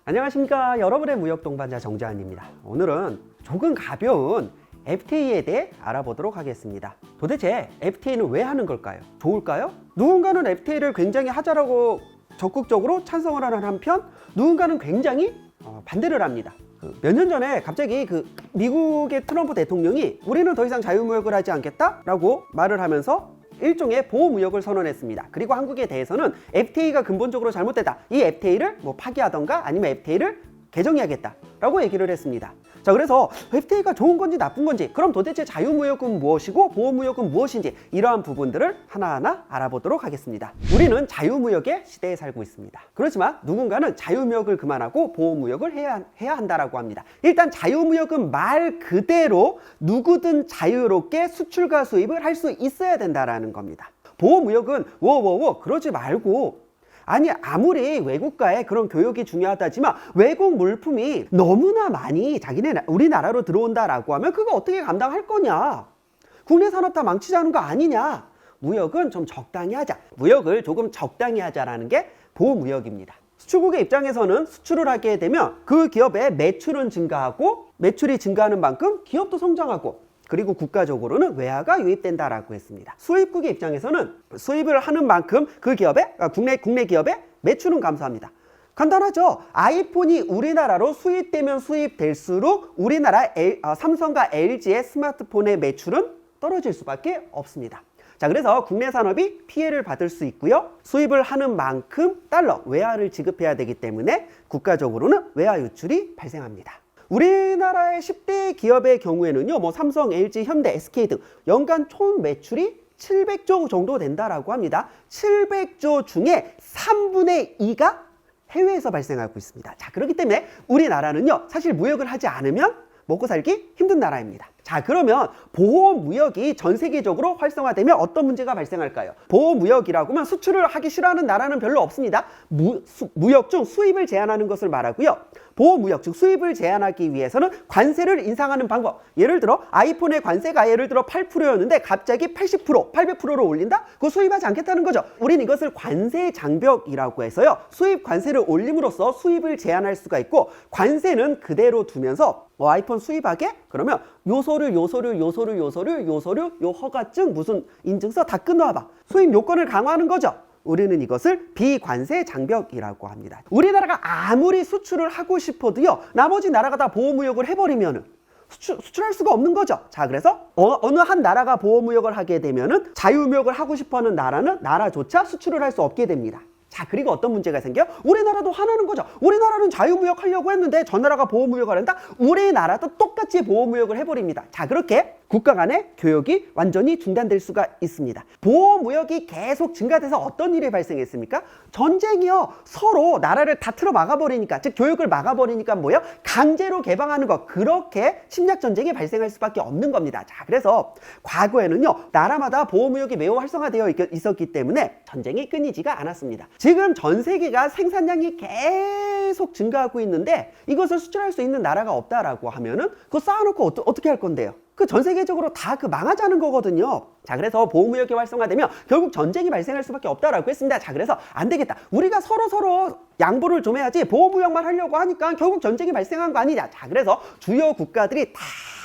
안녕하십니까. 여러분의 무역 동반자 정자한입니다. 오늘은 조금 가벼운 FTA에 대해 알아보도록 하겠습니다. 도대체 FTA는 왜 하는 걸까요? 좋을까요? 누군가는 FTA를 굉장히 하자라고 적극적으로 찬성을 하는 한편 누군가는 굉장히 반대를 합니다. 몇 년 전에 갑자기 미국의 트럼프 대통령이 우리는 더 이상 자유무역을 하지 않겠다라고 말을 하면서 일종의 보호무역을 선언했습니다. 그리고 한국에 대해서는 FTA가 근본적으로 잘못됐다. 이 FTA를 파기하던가 아니면 FTA를 개정해야겠다라고 얘기를 했습니다. 자, 그래서 FTA가 좋은 건지 나쁜 건지, 그럼 도대체 자유무역은 무엇이고 보호무역은 무엇인지, 이러한 부분들을 하나하나 알아보도록 하겠습니다. 우리는 자유무역의 시대에 살고 있습니다. 그렇지만 누군가는 자유무역을 그만하고 보호무역을 해야 한다라고 합니다. 일단 자유무역은 말 그대로 누구든 자유롭게 수출과 수입을 할 수 있어야 된다라는 겁니다. 보호무역은 그러지 말고, 아니 아무리 외국과의 그런 교역이 중요하다지만 외국 물품이 너무나 많이 우리나라로 들어온다라고 하면 그거 어떻게 감당할 거냐? 국내 산업 다 망치자는 거 아니냐? 무역은 좀 적당히 하자. 무역을 조금 적당히 하자라는 게 보호무역입니다. 수출국의 입장에서는 수출을 하게 되면 그 기업의 매출은 증가하고, 매출이 증가하는 만큼 기업도 성장하고, 그리고 국가적으로는 외화가 유입된다라고 했습니다. 수입국의 입장에서는 수입을 하는 만큼 그 기업의 국내 기업의 매출은 감소합니다. 간단하죠. 아이폰이 우리나라로 수입되면 수입될수록 우리나라 삼성과 LG의 스마트폰의 매출은 떨어질 수밖에 없습니다. 자, 그래서 국내 산업이 피해를 받을 수 있고요. 수입을 하는 만큼 달러, 외화를 지급해야 되기 때문에 국가적으로는 외화 유출이 발생합니다. 우리나라의 10대 기업의 경우에는요, 삼성, LG, 현대, SK 등 연간 총 매출이 700조 정도 된다라고 합니다. 700조 중에 3분의 2가 해외에서 발생하고 있습니다. 자, 그렇기 때문에 우리나라는요, 사실 무역을 하지 않으면 먹고 살기 힘든 나라입니다. 자, 그러면 보호무역이 전 세계적으로 활성화되면 어떤 문제가 발생할까요? 보호무역이라고 하면 수출을 하기 싫어하는 나라는 별로 없습니다. 무역 중 수입을 제한하는 것을 말하고요. 보호무역 중 수입을 제한하기 위해서는 관세를 인상하는 방법. 예를 들어 아이폰의 관세가 예를 들어 8%였는데 갑자기 80%, 800%로 올린다? 그거 수입하지 않겠다는 거죠. 우리는 이것을 관세 장벽이라고 해서요, 수입 관세를 올림으로써 수입을 제한할 수가 있고, 관세는 그대로 두면서 아이폰 수입하게? 그러면 요 허가증 무슨 인증서 다 끊어와봐. 수입 요건을 강화하는 거죠. 우리는 이것을 비관세 장벽이라고 합니다. 우리나라가 아무리 수출을 하고 싶어도요, 나머지 나라가 다 보호무역을 해버리면은 수출할 수가 없는 거죠. 자, 그래서 어느 한 나라가 보호무역을 하게 되면은 자유무역을 하고 싶어하는 나라조차 수출을 할 수 없게 됩니다. 자, 그리고 어떤 문제가 생겨요? 우리나라도 화나는 거죠. 우리나라는 자유무역 하려고 했는데 저 나라가 보호무역을 한다? 우리나라도 똑같이 보호무역을 해버립니다. 자, 그렇게 국가 간의 교역이 완전히 중단될 수가 있습니다. 보호무역이 계속 증가돼서 어떤 일이 발생했습니까? 전쟁이요. 서로 나라를 다 틀어 막아버리니까, 즉 교역을 막아버리니까 뭐예요? 강제로 개방하는 것. 그렇게 침략전쟁이 발생할 수밖에 없는 겁니다. 자, 그래서 과거에는요, 나라마다 보호무역이 매우 활성화되어 있었기 때문에 전쟁이 끊이지가 않았습니다. 지금 전 세계가 생산량이 계속 증가하고 있는데 이것을 수출할 수 있는 나라가 없다라고 하면은 그거 쌓아놓고 어떻게 할 건데요? 전 세계적으로 다 망하자는 거거든요. 자, 그래서 보호무역이 활성화되면 결국 전쟁이 발생할 수밖에 없다라고 했습니다. 자, 그래서 안 되겠다. 우리가 서로 양보를 좀 해야지 보호무역만 하려고 하니까 결국 전쟁이 발생한 거 아니냐. 자, 그래서 주요 국가들이 다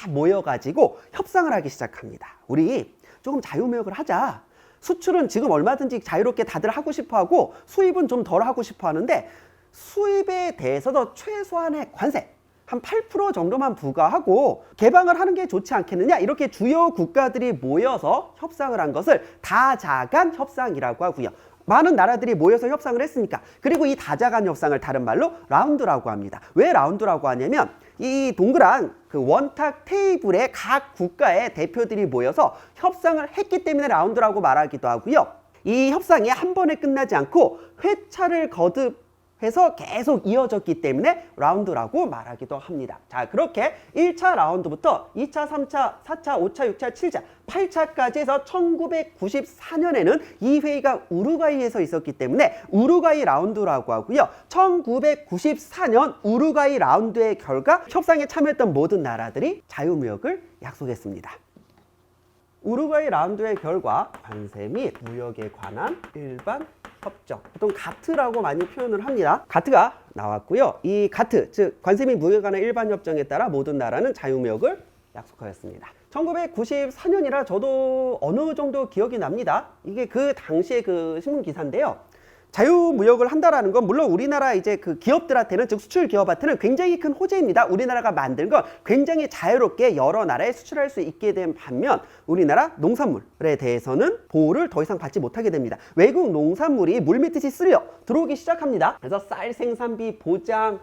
모여가지고 협상을 하기 시작합니다. 우리 조금 자유무역을 하자. 수출은 지금 얼마든지 자유롭게 다들 하고 싶어 하고 수입은 좀 덜 하고 싶어 하는데 수입에 대해서도 최소한의 관세 한 8% 정도만 부과하고 개방을 하는 게 좋지 않겠느냐, 이렇게 주요 국가들이 모여서 협상을 한 것을 다자간 협상이라고 하고요. 많은 나라들이 모여서 협상을 했으니까. 그리고 이 다자간 협상을 다른 말로 라운드라고 합니다. 왜 라운드라고 하냐면 이 동그란 원탁 테이블에 각 국가의 대표들이 모여서 협상을 했기 때문에 라운드라고 말하기도 하고요. 이 협상이 한 번에 끝나지 않고 회차를 거듭해서 계속 이어졌기 때문에 라운드라고 말하기도 합니다. 자, 그렇게 1차 라운드부터 2차, 3차, 4차, 5차, 6차, 7차, 8차까지 해서 1994년에는 이 회의가 우루과이에서 있었기 때문에 우루과이 라운드라고 하고요. 1994년 우루과이 라운드의 결과 협상에 참여했던 모든 나라들이 자유무역을 약속했습니다. 우루과이 라운드의 결과 관세 및 무역에 관한 일반 협정, 보통 가트라고 많이 표현을 합니다. 가트가 나왔고요. 이 가트, 즉 관세 및 무역 간의 일반 협정에 따라 모든 나라는 자유무역을 약속하였습니다. 1994년이라 저도 어느 정도 기억이 납니다. 이게 그 당시에 그 신문 기사인데요. 자유무역을 한다라는 건 물론 우리나라 이제 그 기업들한테는, 즉 수출 기업한테는 굉장히 큰 호재입니다. 우리나라가 만든 건 굉장히 자유롭게 여러 나라에 수출할 수 있게 된 반면 우리나라 농산물에 대해서는 보호를 더 이상 받지 못하게 됩니다. 외국 농산물이 물밀듯이 쓸려 들어오기 시작합니다. 그래서 쌀 생산비 보장,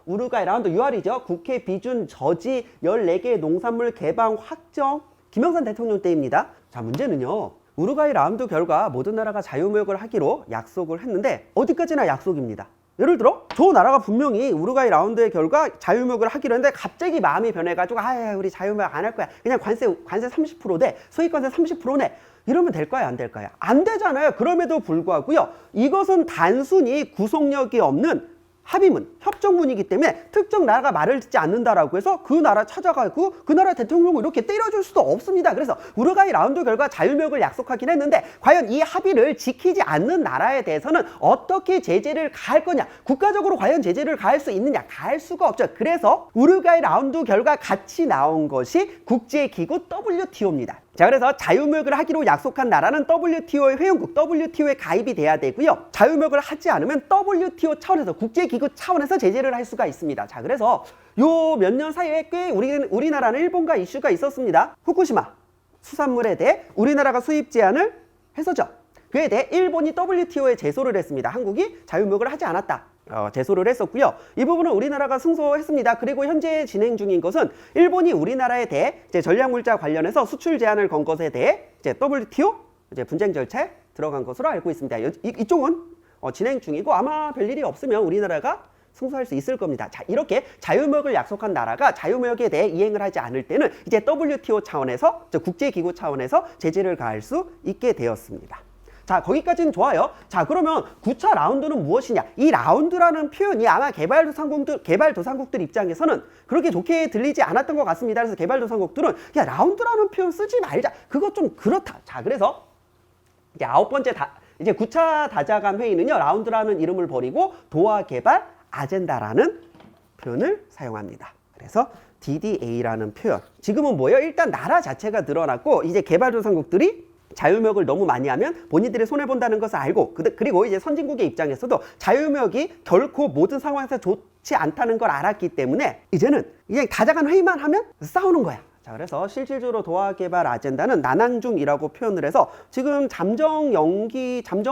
우루과이 라운드 UR이죠. 국회 비준 저지 14개 농산물 개방 확정, 김영삼 대통령 때입니다. 자, 문제는요. 우루과이 라운드 결과 모든 나라가 자유무역을 하기로 약속을 했는데 어디까지나 약속입니다. 예를 들어 저 나라가 분명히 우루과이 라운드의 결과 자유무역을 하기로 했는데 갑자기 마음이 변해가지고 우리 자유무역 안 할 거야. 그냥 관세 30% 내, 수입관세 30% 내. 이러면 될까요? 안 될까요? 안 되잖아요. 그럼에도 불구하고요. 이것은 단순히 구속력이 없는 합의문, 협정문이기 때문에 특정 나라가 말을 듣지 않는다라고 해서 그 나라 찾아가고 그 나라 대통령을 이렇게 때려줄 수도 없습니다. 그래서 우루과이 라운드 결과 자유무역을 약속하긴 했는데 과연 이 합의를 지키지 않는 나라에 대해서는 어떻게 제재를 가할 거냐, 국가적으로 과연 제재를 가할 수 있느냐, 가할 수가 없죠. 그래서 우루과이 라운드 결과 같이 나온 것이 국제기구 WTO입니다. 자, 그래서 자유무역을 하기로 약속한 나라는 WTO의 회원국, WTO에 가입이 돼야 되고요. 자유무역을 하지 않으면 WTO 차원에서, 국제기구 차원에서 제재를 할 수가 있습니다. 자, 그래서 요 몇 년 사이에 꽤 우리나라는 일본과 이슈가 있었습니다. 후쿠시마 수산물에 대해 우리나라가 수입 제한을 했었죠. 그에 대해 일본이 WTO에 제소를 했습니다. 한국이 자유무역을 하지 않았다. 제소를 했었고요. 이 부분은 우리나라가 승소했습니다. 그리고 현재 진행 중인 것은 일본이 우리나라에 대해 이제 전략물자 관련해서 수출 제한을 건 것에 대해 이제 WTO 이제 분쟁 절차에 들어간 것으로 알고 있습니다. 이쪽은 진행 중이고 아마 별일이 없으면 우리나라가 승소할 수 있을 겁니다. 자, 이렇게 자유무역을 약속한 나라가 자유무역에 대해 이행을 하지 않을 때는 이제 WTO 차원에서, 국제기구 차원에서 제재를 가할 수 있게 되었습니다. 자, 거기까지는 좋아요. 자, 그러면 9차 라운드는 무엇이냐? 이 라운드라는 표현이 아마 개발도상국들 입장에서는 그렇게 좋게 들리지 않았던 것 같습니다. 그래서 개발도상국들은 야, 라운드라는 표현 쓰지 말자. 그거 좀 그렇다. 자, 그래서 이제 9번째 이제 9차 다자간 회의는요, 라운드라는 이름을 버리고 도하 개발 아젠다라는 표현을 사용합니다. 그래서 DDA라는 표현. 지금은 뭐예요? 일단 나라 자체가 늘어났고 이제 개발도상국들이 자유무역을 너무 많이 하면 본인들이 손해본다는 것을 알고, 그리고 이제 선진국의 입장에서도 자유무역이 결코 모든 상황에서 좋지 않다는 걸 알았기 때문에 이제는 그냥 다자간 회의만 하면 싸우는 거야. 자, 그래서 실질적으로 도하 개발 아젠다는 난항 중이라고 표현을 해서 지금 잠정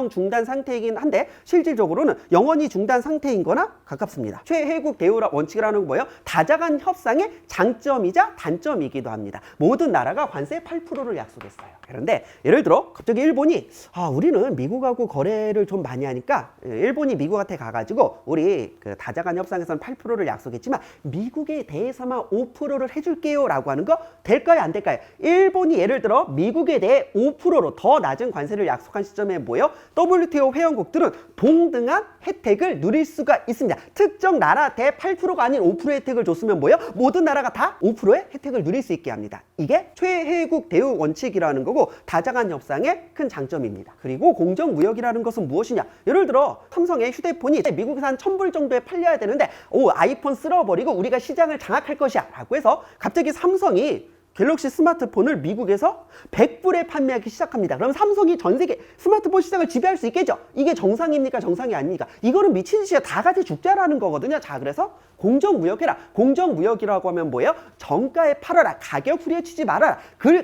중단 상태이긴 한데 실질적으로는 영원히 중단 상태인 거나 가깝습니다. 최혜국 대우 원칙이라는 건 뭐예요? 다자간 협상의 장점이자 단점이기도 합니다. 모든 나라가 관세 8%를 약속했어요. 그런데 예를 들어 갑자기 일본이 우리는 미국하고 거래를 좀 많이 하니까, 일본이 미국한테 가가지고 우리 그 다자간 협상에서는 8%를 약속했지만 미국에 대해서만 5%를 해줄게요 라고 하는 거 될까요? 안 될까요? 일본이 예를 들어 미국에 대해 5%로 더 낮은 관세를 약속한 시점에 뭐예요? WTO 회원국들은 동등한 혜택을 누릴 수가 있습니다. 특정 나라 대 8%가 아닌 5%의 혜택을 줬으면 뭐예요? 모든 나라가 다 5%의 혜택을 누릴 수 있게 합니다. 이게 최혜국 대우 원칙이라는 거고 다자간 협상의 큰 장점입니다. 그리고 공정무역이라는 것은 무엇이냐? 예를 들어 삼성의 휴대폰이 미국에서 한 1,000불 정도에 팔려야 되는데 아이폰 쓸어버리고 우리가 시장을 장악할 것이야 라고 해서 갑자기 삼성이 갤럭시 스마트폰을 미국에서 100불에 판매하기 시작합니다. 그럼 삼성이 전 세계 스마트폰 시장을 지배할 수 있겠죠? 이게 정상입니까? 정상이 아닙니까? 이거는 미친 짓이야. 다 같이 죽자라는 거거든요. 자, 그래서 공정무역해라. 공정무역이라고 하면 뭐예요? 정가에 팔아라. 가격 후려치지 말아라.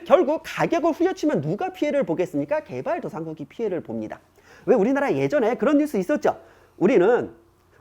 결국 가격을 후려치면 누가 피해를 보겠습니까? 개발도상국이 피해를 봅니다. 왜 우리나라 예전에 그런 뉴스 있었죠?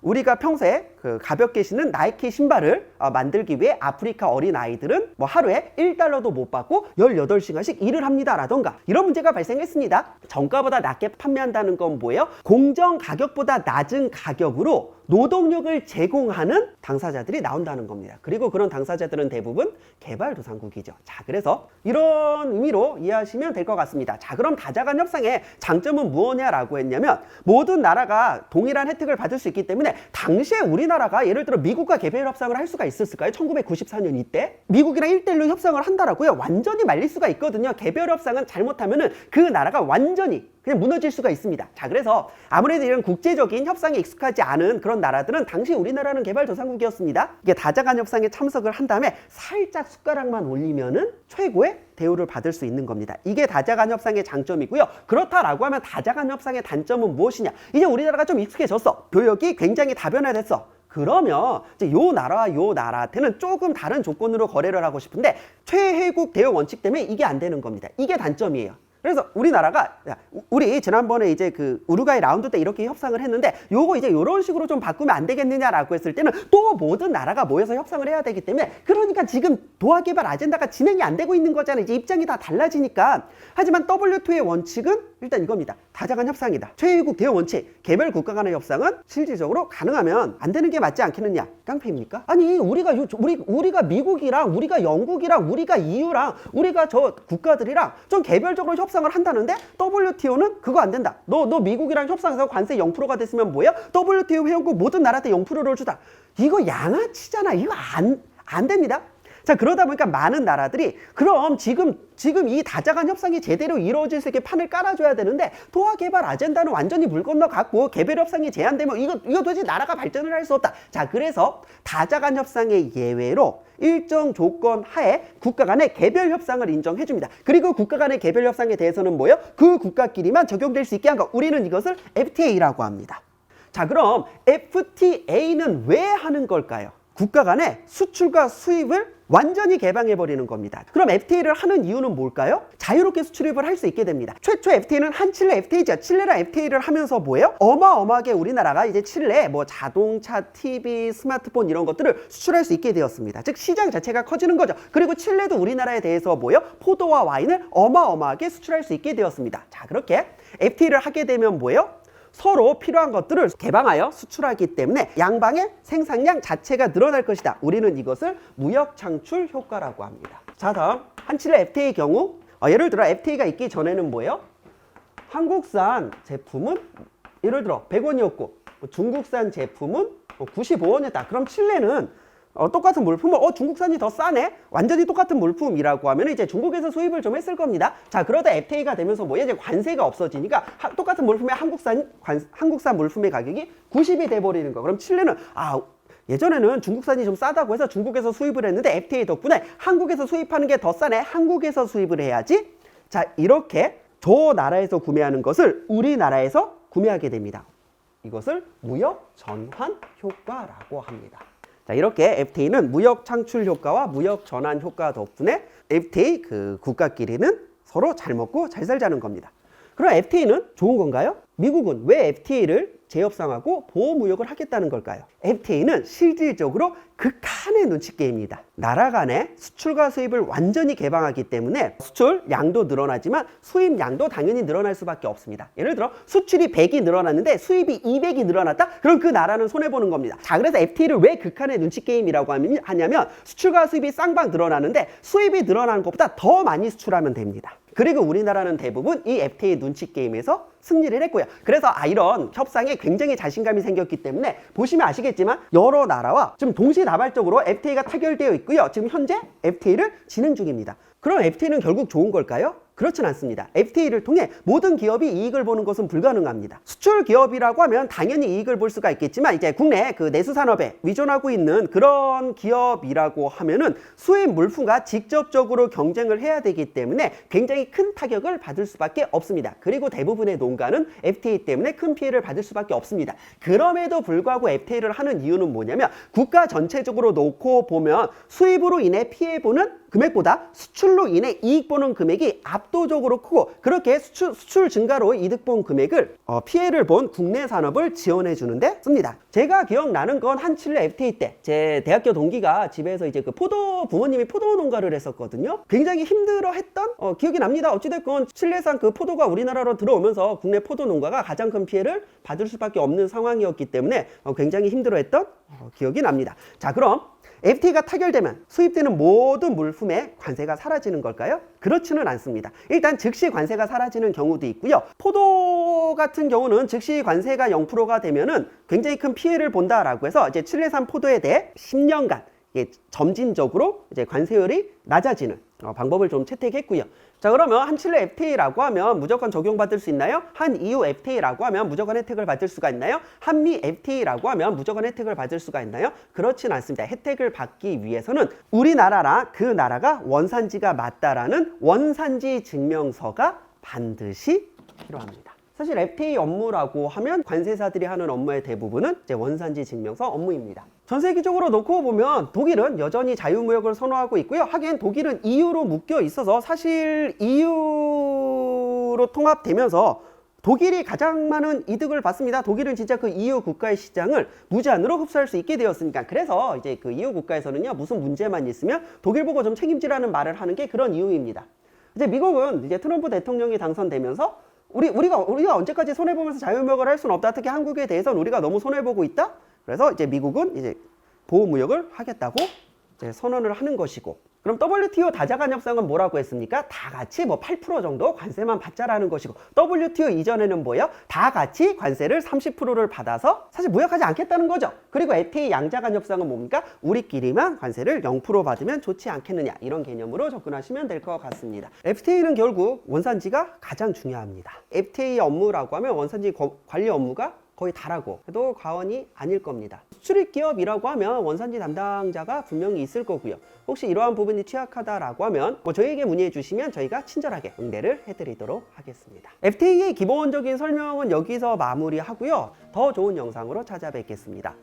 우리가 평소에 가볍게 신는 나이키 신발을 만들기 위해 아프리카 어린 아이들은 하루에 1달러도 못 받고 18시간씩 일을 합니다 라던가 이런 문제가 발생했습니다. 정가보다 낮게 판매한다는 건 뭐예요? 공정 가격보다 낮은 가격으로 노동력을 제공하는 당사자들이 나온다는 겁니다. 그리고 그런 당사자들은 대부분 개발도상국이죠. 자, 그래서 이런 의미로 이해하시면 될 것 같습니다. 자, 그럼 다자간 협상의 장점은 무엇이냐라고 했냐면 모든 나라가 동일한 혜택을 받을 수 있기 때문에 당시에 우리나라가 예를 들어 미국과 개별 협상을 할 수가 있었을까요? 1994년 이때 미국이랑 1대1로 협상을 한다라고요. 완전히 말릴 수가 있거든요. 개별 협상은 잘못하면은 그 나라가 완전히 그냥 무너질 수가 있습니다. 자, 그래서 아무래도 이런 국제적인 협상에 익숙하지 않은 그런 나라들은 당시 우리나라는 개발도상국이었습니다. 이게 다자간 협상에 참석을 한 다음에 살짝 숟가락만 올리면은 최고의 대우를 받을 수 있는 겁니다. 이게 다자간 협상의 장점이고요. 그렇다라고 하면 다자간 협상의 단점은 무엇이냐? 이제 우리나라가 좀 익숙해졌어. 교역이 굉장히 다변화됐어. 그러면 이제 요 나라와 요 나라한테는 조금 다른 조건으로 거래를 하고 싶은데 최혜국 대우 원칙 때문에 이게 안 되는 겁니다. 이게 단점이에요. 그래서 우리나라가 우리 지난번에 이제 그 우루과이 라운드 때 이렇게 협상을 했는데 요거 이제 요런 식으로 좀 바꾸면 안 되겠느냐라고 했을 때는 또 모든 나라가 모여서 협상을 해야 되기 때문에 그러니까 지금 도하 개발 아젠다가 진행이 안 되고 있는 거잖아요. 이제 입장이 다 달라지니까. 하지만 WTO의 원칙은 일단 이겁니다. 다자간 협상이다. 최혜국 대우 원칙. 개별 국가 간의 협상은 실질적으로 가능하면 안 되는 게 맞지 않겠느냐? 깡패입니까? 아니 우리가 미국이랑 우리가 영국이랑 우리가 EU랑 우리가 저 국가들이랑 좀 개별적으로 협상을 한다는데 WTO는 그거 안 된다. 너 미국이랑 협상해서 관세 0%가 됐으면 뭐야? WTO 회원국 모든 나라한테 0%를 주자. 이거 양아치잖아. 이거 안 됩니다. 자, 그러다 보니까 많은 나라들이 그럼 지금 이 다자간 협상이 제대로 이루어질 수 있게 판을 깔아줘야 되는데 도하 개발 아젠다는 완전히 물 건너갔고 개별 협상이 제한되면 이거 도대체 나라가 발전을 할 수 없다. 자, 그래서 다자간 협상의 예외로 일정 조건 하에 국가 간의 개별 협상을 인정해 줍니다. 그리고 국가 간의 개별 협상에 대해서는 뭐예요? 그 국가끼리만 적용될 수 있게 한 거. 우리는 이것을 FTA라고 합니다. 자, 그럼 FTA는 왜 하는 걸까요? 국가 간의 수출과 수입을 완전히 개방해버리는 겁니다. 그럼 FTA를 하는 이유는 뭘까요? 자유롭게 수출입을 할 수 있게 됩니다. 최초 FTA는 한칠레 FTA죠. 칠레랑 FTA를 하면서 뭐예요? 어마어마하게 우리나라가 이제 칠레에 뭐 자동차, TV, 스마트폰 이런 것들을 수출할 수 있게 되었습니다. 즉 시장 자체가 커지는 거죠. 그리고 칠레도 우리나라에 대해서 뭐예요? 포도와 와인을 어마어마하게 수출할 수 있게 되었습니다. 자, 그렇게 FTA를 하게 되면 뭐예요? 서로 필요한 것들을 개방하여 수출하기 때문에 양방의 생산량 자체가 늘어날 것이다. 우리는 이것을 무역 창출 효과라고 합니다. 자, 다음 한칠레 FTA의 경우 예를 들어 FTA가 있기 전에는 뭐예요? 한국산 제품은 예를 들어 100원이었고 중국산 제품은 95원이었다. 그럼 칠레는 똑같은 물품을 중국산이 더 싸네? 완전히 똑같은 물품이라고 하면 이제 중국에서 수입을 좀 했을 겁니다. 자, 그러다 FTA가 되면서 뭐야? 이제 관세가 없어지니까 똑같은 물품의 한국산 물품의 가격이 90이 돼버리는 거. 그럼 칠레는 예전에는 중국산이 좀 싸다고 해서 중국에서 수입을 했는데 FTA 덕분에 한국에서 수입하는 게 더 싸네? 한국에서 수입을 해야지? 자, 이렇게 저 나라에서 구매하는 것을 우리나라에서 구매하게 됩니다. 이것을 무역 전환 효과라고 합니다. 자, 이렇게 FTA는 무역 창출 효과와 무역 전환 효과 덕분에 FTA 그 국가끼리는 서로 잘 먹고 잘 살자는 겁니다. 그럼 FTA는 좋은 건가요? 미국은 왜 FTA를 재협상하고 보호무역을 하겠다는 걸까요? FTA는 실질적으로 극한의 눈치 게임입니다. 나라 간의 수출과 수입을 완전히 개방하기 때문에 수출 양도 늘어나지만 수입 양도 당연히 늘어날 수밖에 없습니다. 예를 들어 수출이 100이 늘어났는데 수입이 200이 늘어났다? 그럼 그 나라는 손해보는 겁니다. 자, 그래서 FTA를 왜 극한의 눈치 게임이라고 하냐면 수출과 수입이 쌍방 늘어나는데 수입이 늘어나는 것보다 더 많이 수출하면 됩니다. 그리고 우리나라는 대부분 이 FTA 눈치 게임에서 승리를 했고요. 그래서 이런 협상에 굉장히 자신감이 생겼기 때문에 보시면 아시겠지만 여러 나라와 지금 동시다발적으로 FTA가 타결되어 있고요. 지금 현재 FTA를 진행 중입니다. 그럼 FTA는 결국 좋은 걸까요? 그렇진 않습니다. FTA를 통해 모든 기업이 이익을 보는 것은 불가능합니다. 수출 기업이라고 하면 당연히 이익을 볼 수가 있겠지만 이제 국내 그 내수 산업에 의존하고 있는 그런 기업이라고 하면은 수입 물품과 직접적으로 경쟁을 해야 되기 때문에 굉장히 큰 타격을 받을 수밖에 없습니다. 그리고 대부분의 농가는 FTA 때문에 큰 피해를 받을 수밖에 없습니다. 그럼에도 불구하고 FTA를 하는 이유는 뭐냐면 국가 전체적으로 놓고 보면 수입으로 인해 피해 보는 금액보다 수출로 인해 이익 보는 금액이 압도적으로 크고 그렇게 수출 증가로 이득 본 금액을 피해를 본 국내 산업을 지원해 주는데 씁니다. 제가 기억나는 건 한칠레 FTA 때 제 대학교 동기가 집에서 이제 그 부모님이 포도 농가를 했었거든요. 굉장히 힘들어했던 기억이 납니다. 어찌됐건 칠레산 그 포도가 우리나라로 들어오면서 국내 포도 농가가 가장 큰 피해를 받을 수밖에 없는 상황이었기 때문에 굉장히 힘들어했던 기억이 납니다. 자, 그럼 FTA가 타결되면 수입되는 모든 물품의 관세가 사라지는 걸까요? 그렇지는 않습니다. 일단 즉시 관세가 사라지는 경우도 있고요. 포도 같은 경우는 즉시 관세가 0%가 되면은 굉장히 큰 피해를 본다라고 해서 이제 칠레산 포도에 대해 10년간 이게 점진적으로 이제 관세율이 낮아지는 방법을 좀 채택했고요. 자, 그러면 한칠레 FTA라고 하면 무조건 적용받을 수 있나요? 한EU FTA라고 하면 무조건 혜택을 받을 수가 있나요? 한미 FTA라고 하면 무조건 혜택을 받을 수가 있나요? 그렇진 않습니다. 혜택을 받기 위해서는 우리나라랑 그 나라가 원산지가 맞다라는 원산지 증명서가 반드시 필요합니다. 사실 FTA 업무라고 하면 관세사들이 하는 업무의 대부분은 이제 원산지 증명서 업무입니다. 전 세계적으로 놓고 보면 독일은 여전히 자유무역을 선호하고 있고요. 하긴 독일은 EU로 묶여 있어서 사실 EU로 통합되면서 독일이 가장 많은 이득을 받습니다. 독일은 진짜 그 EU 국가의 시장을 무제한으로 흡수할 수 있게 되었으니까. 그래서 이제 그 EU 국가에서는요, 무슨 문제만 있으면 독일 보고 좀 책임지라는 말을 하는 게 그런 이유입니다. 이제 미국은 이제 트럼프 대통령이 당선되면서 우리가 언제까지 손해보면서 자유무역을 할 수는 없다. 특히 한국에 대해서는 우리가 너무 손해보고 있다. 그래서 이제 미국은 이제 보호무역을 하겠다고 이제 선언을 하는 것이고, 그럼 WTO 다자간 협상은 뭐라고 했습니까? 다 같이 뭐 8% 정도 관세만 받자라는 것이고, WTO 이전에는 뭐예요? 다 같이 관세를 30%를 받아서 사실 무역하지 않겠다는 거죠. 그리고 FTA 양자간 협상은 뭡니까? 우리끼리만 관세를 0% 받으면 좋지 않겠느냐, 이런 개념으로 접근하시면 될 것 같습니다. FTA는 결국 원산지가 가장 중요합니다. FTA 업무라고 하면 원산지 관리 업무가 거의 다라고 해도 과언이 아닐 겁니다. 수출입 기업이라고 하면 원산지 담당자가 분명히 있을 거고요. 혹시 이러한 부분이 취약하다라고 하면 저희에게 문의해 주시면 저희가 친절하게 응대를 해드리도록 하겠습니다. FTA의 기본적인 설명은 여기서 마무리하고요. 더 좋은 영상으로 찾아뵙겠습니다.